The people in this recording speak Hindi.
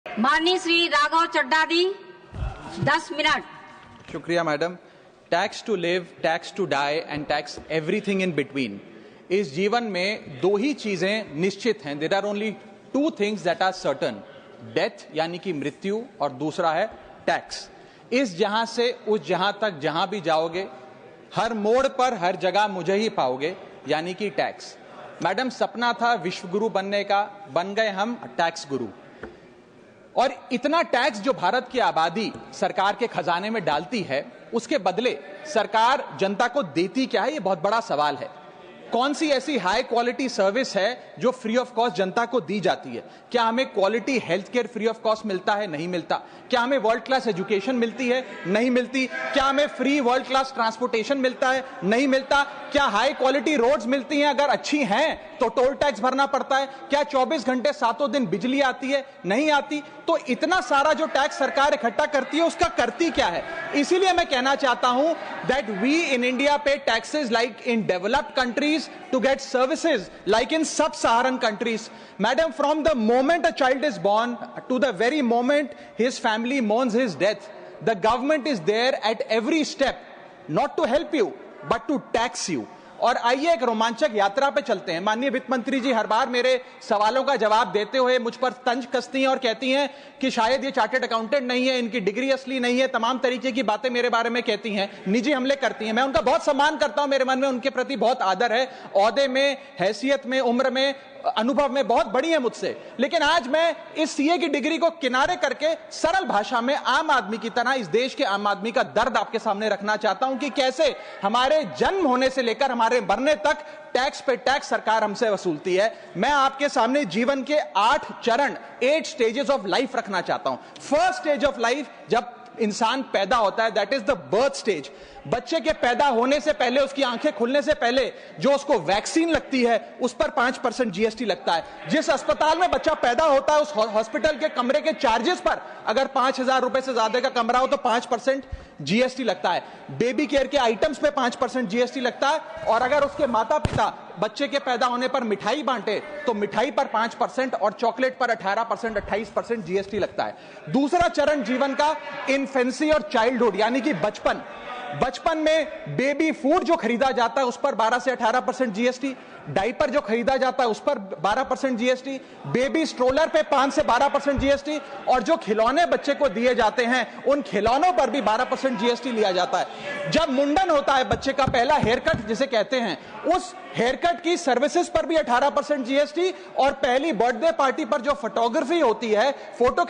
माननीय श्री राघव चड्ढा जी 10 मिनट। शुक्रिया madam. Tax to live, tax to die and tax everything in between. इस जीवन में दो ही चीजें निश्चित हैं। There are only two things that are certain, death यानी कि मृत्यु, और दूसरा है टैक्स। इस जहां से उस जहां तक जहां भी जाओगे, हर मोड़ पर हर जगह मुझे ही पाओगे, यानी कि टैक्स। मैडम, सपना था विश्व गुरु बनने का, बन गए हम टैक्स गुरु। और इतना टैक्स जो भारत की आबादी सरकार के खजाने में डालती है, उसके बदले सरकार जनता को देती क्या है, यह बहुत बड़ा सवाल है। कौन सी ऐसी हाई क्वालिटी सर्विस है जो फ्री ऑफ कॉस्ट जनता को दी जाती है? क्या हमें quality health care free of cost मिलता है? नहीं मिलता। क्या हमें वर्ल्ड क्लास एजुकेशन मिलती है? नहीं मिलती। क्या हमें फ्री वर्ल्ड क्लास ट्रांसपोर्टेशन मिलता है? नहीं मिलता। क्या हाई क्वालिटी रोड्स मिलती हैं? अगर अच्छी हैं तो टोल टैक्स भरना पड़ता है। क्या 24 घंटे सातों दिन बिजली आती है? नहीं आती। तो इतना सारा जो टैक्स सरकार इकट्ठा करती है, उसका करती क्या है? इसीलिए मैं कहना चाहता हूं दैट वी इन इंडिया पे taxes like in developed countries to get services like in sub-Saharan countries. Madam, from the moment a child is born to the very moment his family mourns his death, the government is there at every step, not to help you but to tax you. और आइए एक रोमांचक यात्रा पे चलते हैं। माननीय वित्त मंत्री जी हर बार मेरे सवालों का जवाब देते हुए मुझ पर तंज कसती हैं और कहती हैं कि शायद ये चार्टर्ड अकाउंटेंट नहीं है, इनकी डिग्री असली नहीं है, तमाम तरीके की बातें मेरे बारे में कहती हैं, निजी हमले करती हैं। मैं उनका बहुत सम्मान करता हूं, मेरे मन में उनके प्रति बहुत आदर है। ओहदे में, हैसियत में, उम्र में, अनुभव में बहुत बड़ी है मुझसे। लेकिन आज मैं इस सीए की डिग्री को किनारे करके सरल भाषा में आम आदमी की तरह इस देश के आम आदमी का दर्द आपके सामने रखना चाहता हूं कि कैसे हमारे जन्म होने से लेकर हमारे मरने तक टैक्स पे टैक्स सरकार हमसे वसूलती है। मैं आपके सामने जीवन के 8 चरण, 8 स्टेजेस ऑफ लाइफ रखना चाहता हूं। फर्स्ट स्टेज ऑफ लाइफ, जब इंसान पैदा होता है, that is the birth stage. बच्चे के पैदा होने से पहले, उसकी आंखें खुलने से पहले जो उसको वैक्सीन लगती है, उस पर 5% जीएसटी लगता है। जिस अस्पताल में बच्चा पैदा होता है, उस हॉस्पिटल के कमरे के चार्जेस पर अगर 5,000 रुपए से ज्यादा का कमरा हो तो 5% जीएसटी लगता है। बेबी केयर के आइटम्स पे 5% जीएसटी लगता है। और अगर उसके माता पिता बच्चे के पैदा होने पर मिठाई बांटे तो मिठाई पर 5% और चॉकलेट पर 18%, 28% जीएसटी लगता है। दूसरा चरण जीवन का, इन्फेंसी और चाइल्डहुड, यानी कि बचपन। बचपन में बेबी फूड जो खरीदा जाता है उस पर 12 से 18% जीएसटी, डायपर जो खरीदा जाता है उस पर 12% जीएसटी, बेबी स्ट्रोलर पे 5 से 12% जीएसटी, और जो खिलौने बच्चे को दिए जाते हैं उन खिलौनों पर भी 12% जीएसटी लिया जाता है। जब मुंडन होता है बच्चे का, पहला हेयर कट जिसे कहते हैं, उस हेयर कट की सर्विसेज पर भी 18% जीएसटी, और पहली बर्थडे पार्टी पर जो फोटोग्राफी होती है, फोटो